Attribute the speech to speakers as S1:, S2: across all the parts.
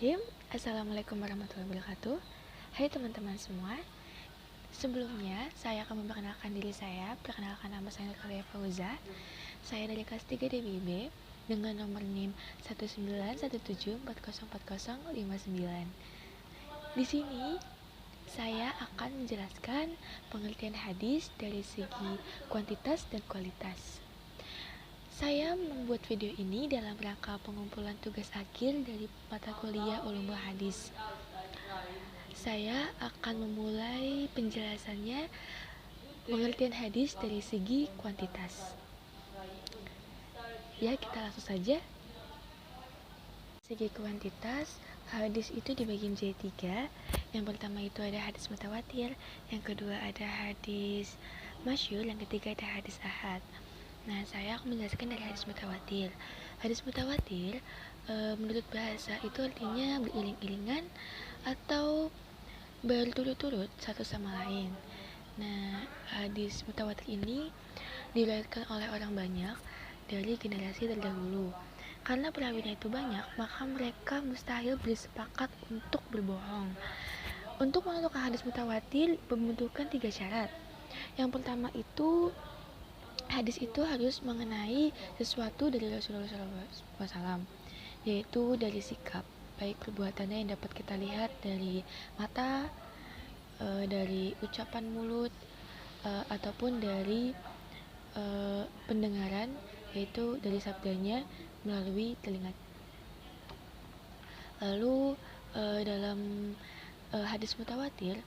S1: Bismillahirrahmanirrahim. Assalamualaikum warahmatullahi wabarakatuh. Hai teman-teman semua. Sebelumnya saya akan memperkenalkan diri saya. Perkenalkan, nama saya Nurkalia Fauza. Saya dari kelas 3 DBIB dengan nomor NIM 1917404059. Di sini saya akan menjelaskan pengertian hadis dari segi kuantitas dan kualitas. Saya membuat video ini dalam rangka pengumpulan tugas akhir dari mata kuliah Ulumul Hadis. Saya akan memulai penjelasannya pengertian hadis dari segi kuantitas. Ya, kita langsung saja. Segi kuantitas, hadis itu dibagi menjadi 3. Yang pertama itu ada hadis mutawatir, yang kedua ada hadis masyhur, yang ketiga ada hadis ahad. Nah, saya akan menjelaskan dari hadis mutawatir. Hadis mutawatir menurut bahasa itu artinya beriring-iringan atau berturut-turut satu sama lain. Nah, hadis mutawatir ini diriwayatkan oleh orang banyak dari generasi terdahulu. Karena perawinya itu banyak, maka mereka mustahil bersepakat untuk berbohong. Untuk menentukan hadis mutawatir membutuhkan 3 syarat. Yang pertama itu hadis itu harus mengenai sesuatu dari Rasulullah SAW, yaitu dari sikap, baik perbuatannya yang dapat kita lihat dari mata, dari ucapan mulut, ataupun dari pendengaran, yaitu dari sabdanya melalui telinga. Lalu dalam hadis mutawatir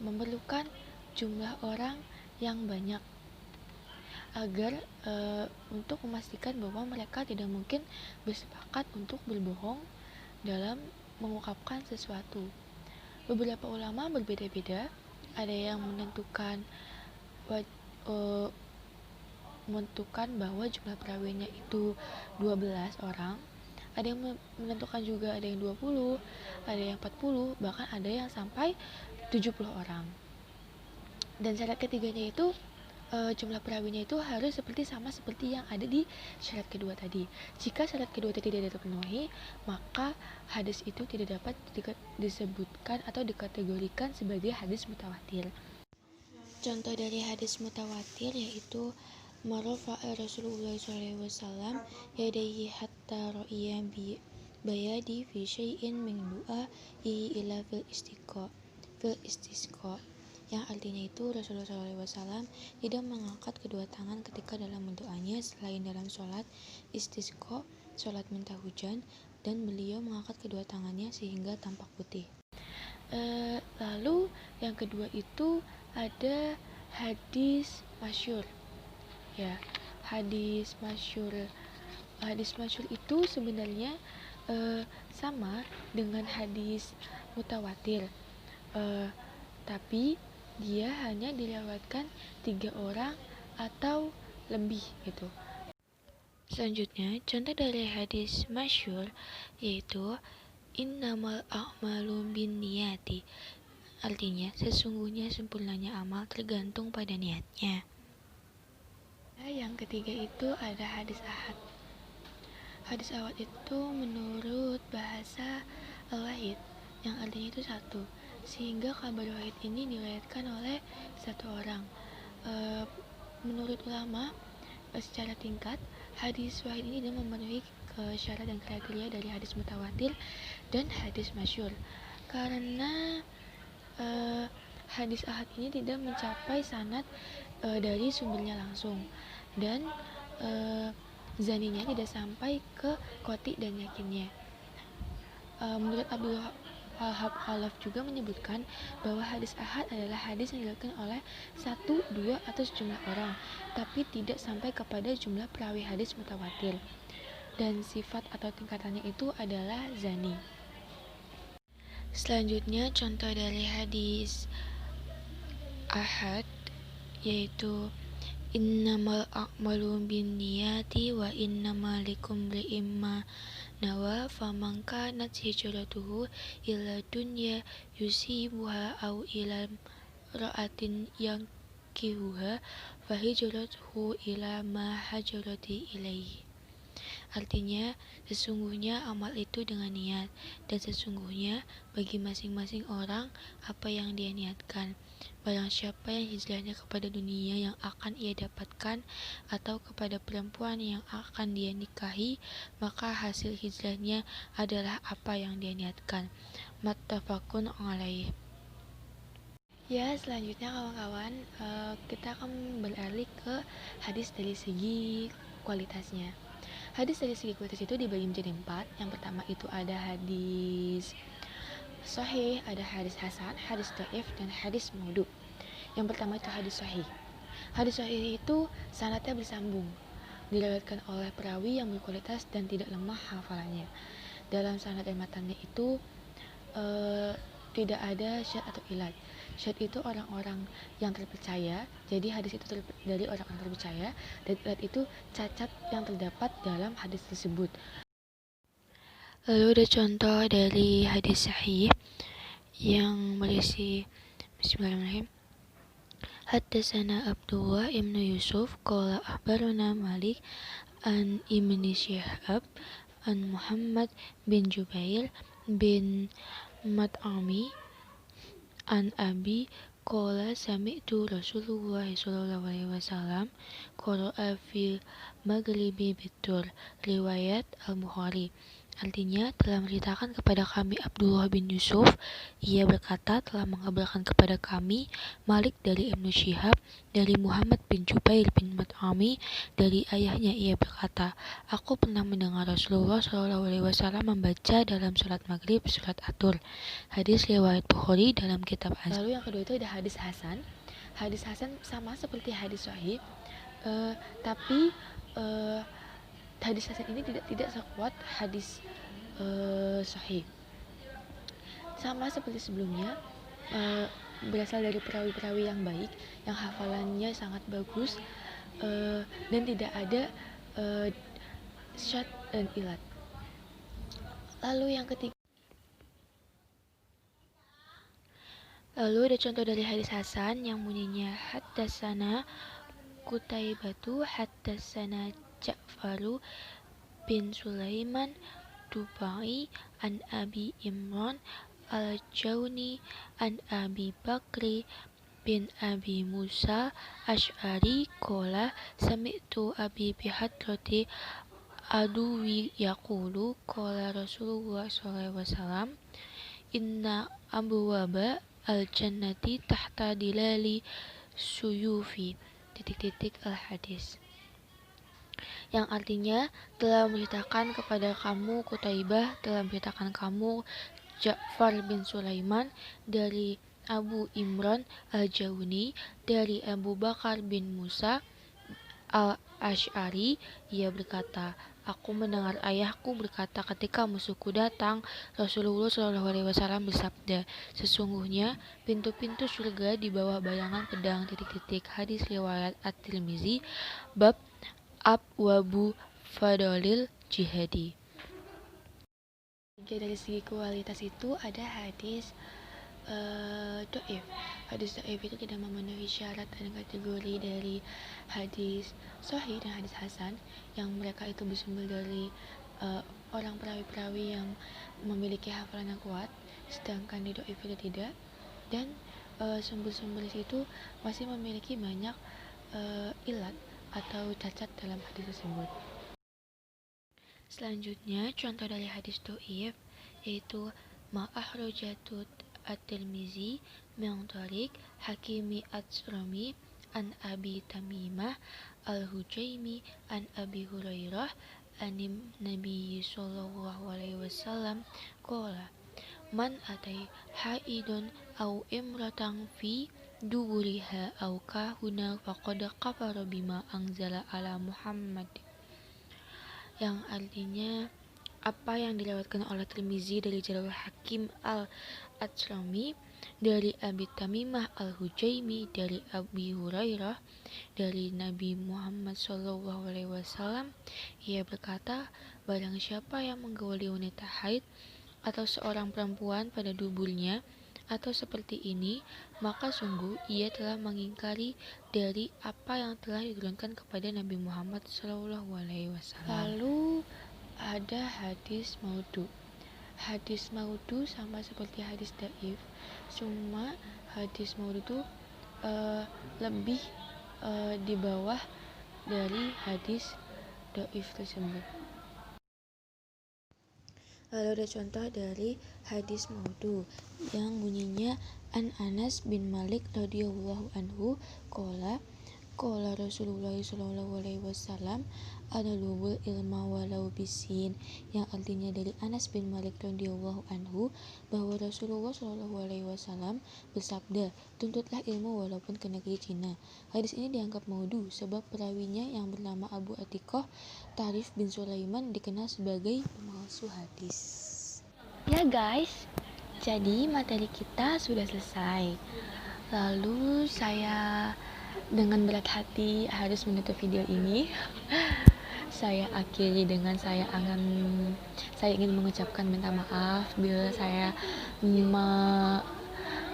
S1: memerlukan jumlah orang yang banyak agar untuk memastikan bahwa mereka tidak mungkin bersepakat untuk berbohong dalam mengungkapkan sesuatu. Beberapa ulama berbeda-beda, ada yang menentukan bahwa jumlah perawinya itu 12 orang, ada yang menentukan juga ada yang 20, ada yang 40, bahkan ada yang sampai 70 orang. Dan syarat ketiganya itu jumlah perawinya itu harus sama seperti yang ada di syarat kedua tadi. Jika syarat kedua tadi tidak terpenuhi, maka hadis itu tidak dapat disebutkan atau dikategorikan sebagai hadis mutawatir. Contoh dari hadis mutawatir yaitu marfa'a Rasulullah SAW yadayhi hatta ra'iya bi bayadi fi syai'in min du'a'i ila fil istisqa, yang artinya itu Rasulullah SAW tidak mengangkat kedua tangan ketika dalam berdoanya selain dalam sholat istisqa, sholat minta hujan, dan beliau mengangkat kedua tangannya sehingga tampak putih. Lalu yang kedua itu ada hadis masyhur. Ya, hadis masyhur itu sebenarnya sama dengan hadis mutawatir, tapi dia hanya diriwayatkan 3 orang atau lebih gitu. Selanjutnya, contoh dari hadis masyhur yaitu innamal a'malu binniyati, artinya sesungguhnya sempurnanya amal tergantung pada niatnya. Yang ketiga itu ada hadis ahad. Hadis ahad itu menurut bahasa al-wahid, yang artinya itu satu, sehingga kabar wahid ini diriwayatkan oleh satu orang. Menurut ulama secara tingkat, hadis wahid ini tidak memenuhi syarat dan kriteria dari hadis mutawatir dan hadis masyhur, karena hadis ahad ini tidak mencapai sanad dari sumbernya langsung, dan zaninya tidak sampai ke qoti dan yakinnya. Menurut Abdul Wahab Khalaf juga menyebutkan bahwa hadis ahad adalah hadis yang diriwayatkan oleh 1, 2, atau sejumlah orang, tapi tidak sampai kepada jumlah perawi hadis mutawatir, dan sifat atau tingkatannya itu adalah zani. Selanjutnya contoh dari hadis ahad yaitu innamal a'malu binniyati wa innamal likulli imma nawa faman kanat hijratuhu ila dunya yusibuha aw ila ra'atin yankihuha fa hijratuhu ila ma hajrati ilaihi. Artinya, sesungguhnya amal itu dengan niat, dan sesungguhnya bagi masing-masing orang apa yang dia niatkan. Barang siapa yang hijrahnya kepada dunia yang akan ia dapatkan atau kepada perempuan yang akan dia nikahi, maka hasil hijrahnya adalah apa yang dia niatkan. Muttafaqun alaih. Ya, selanjutnya kawan-kawan, kita akan beralih ke hadis dari segi kualitasnya. Hadis dari segi kualitas itu dibagi menjadi 4. Yang pertama itu ada hadis sahih, ada hadis hasan, hadis dhaif, dan hadis maudhu. Yang pertama itu hadis sahih. Hadis sahih itu sanadnya bersambung, diriwayatkan oleh perawi yang berkualitas dan tidak lemah hafalannya. Dalam sanad dan matannya itu tidak ada syad atau ilat. Syad itu orang-orang yang terpercaya, jadi hadis itu dari orang-orang terpercaya, dan ilat itu cacat yang terdapat dalam hadis tersebut. Lalu ada contoh dari hadis sahih yang berisi Bismillahirrahmanirrahim. Haddatsana Abdullah ibn Yusuf qala akhbarana Malik an Ibni Syihab an Muhammad bin Jubair bin Mat'ami an Abi qala sami'tu Rasulullah sallallahu alaihi wasallam qara'a fil maghribi bitur, riwayat Al-Bukhari. Artinya, telah menceritakan kepada kami Abdullah bin Yusuf, ia berkata telah mengabarkan kepada kami Malik dari Ibnu Syihab, dari Muhammad bin Jubair bin Mut'ami, dari ayahnya ia berkata, aku pernah mendengar Rasulullah SAW membaca dalam sholat maghrib surat At-Tur. Hadis riwayat Bukhari dalam kitab Azan. Lalu yang kedua itu ada hadis hasan. Hadis hasan sama seperti hadis sahih, tapi hadis hasan ini tidak sekuat hadis sahih. Sama seperti sebelumnya, berasal dari perawi-perawi yang baik, yang hafalannya sangat bagus, dan tidak ada syad dan ilat. Lalu ada contoh dari hadis hasan yang bunyinya haddatsana Qutaibatu haddatsana Ja'faru bin Sulaiman Dubai an Abi Imran al-Jauni an Abi Bakri bin Abi Musa Ash'ari qala sami'tu Abi bihadrati aduwi yaqulu qala Rasulullah SAW inna abwaba al-jannati tahta dilali suyufi al-hadis, yang artinya telah menceritakan kepada kamu Qutaibah, telah menceritakan kamu Ja'far bin Sulaiman dari Abu Imran al-Jauni, dari Abu Bakar bin Musa al-Ash'ari, ia berkata, aku mendengar ayahku berkata ketika musuhku datang, Rasulullah SAW bersabda, sesungguhnya pintu-pintu surga di bawah bayangan pedang Hadis riwayat At-Tirmizi, bab Abwabu Fadolil Jihadi. Dari segi kualitas itu ada hadis dhaif. Hadis dhaif itu tidak memenuhi syarat dan kategori dari hadis sahih dan hadis hasan, yang mereka itu bersumber dari orang perawi-perawi yang memiliki hafalan yang kuat, sedangkan di dhaif itu tidak, dan sumber-sumber itu masih memiliki banyak ilat atau cacat dalam hadis tersebut. Selanjutnya, contoh dari hadis dhaif yaitu ma'ahrojatut At-Tirmizi min tariq Hakimi At-Surami an Abi Tamimah Al-Hujaimi an Abi Hurairah anim Nabi sallallahu alaihi wasallam qala man atai haidun au imratang fi duburiha au kahuna faqad kafara bima anzala ala Muhammad, yang artinya apa yang dilewatkan oleh Tirmizi dari jalur Hakim al-Atsrami dari Abi Tamimah al-Hujaimi dari Abi Hurairah dari Nabi Muhammad SAW, ia berkata, barang siapa yang menggauli wanita haid atau seorang perempuan pada duburnya atau seperti ini, maka sungguh ia telah mengingkari dari apa yang telah diturunkan kepada Nabi Muhammad SAW. Lalu ada hadis maudhu. Hadis maudhu sama seperti hadis dhaif, cuma hadis maudhu itu lebih di bawah dari hadis dhaif tersebut. Lalu ada contoh dari hadis maudhu yang bunyinya An Anas bin Malik radhiyallahu anhu qala Rasulullah sallallahu alaihi wasallam adalul ilma walau bisin, yang artinya dari Anas bin Malik radhiyallahu anhu bahwa Rasulullah sallallahu alaihi wasallam bersabda, tuntutlah ilmu walaupun ke negeri Cina. Hadis ini dianggap maudhu sebab perawinya yang bernama Abu Atiqah Tarif bin Sulaiman dikenal sebagai pemalsu hadis. Ya guys, jadi materi kita sudah selesai. Lalu saya dengan berat hati harus menutup video ini. Saya akhiri dengan saya ingin mengucapkan minta maaf bila saya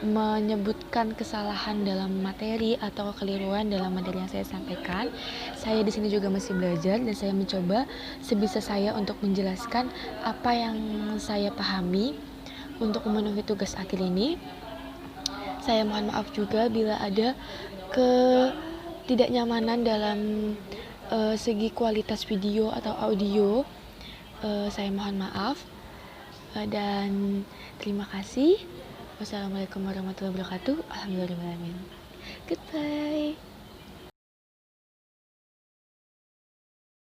S1: menyebutkan kesalahan dalam materi atau kekeliruan dalam materi yang saya sampaikan. Saya di sini juga masih belajar dan saya mencoba sebisa saya untuk menjelaskan apa yang saya pahami untuk memenuhi tugas akhir ini. Saya mohon maaf juga bila ada ketidaknyamanan dalam segi kualitas video atau audio. Saya mohon maaf dan terima kasih. Wassalamualaikum warahmatullahi wabarakatuh. Alhamdulillahirabbil alamin. Goodbye.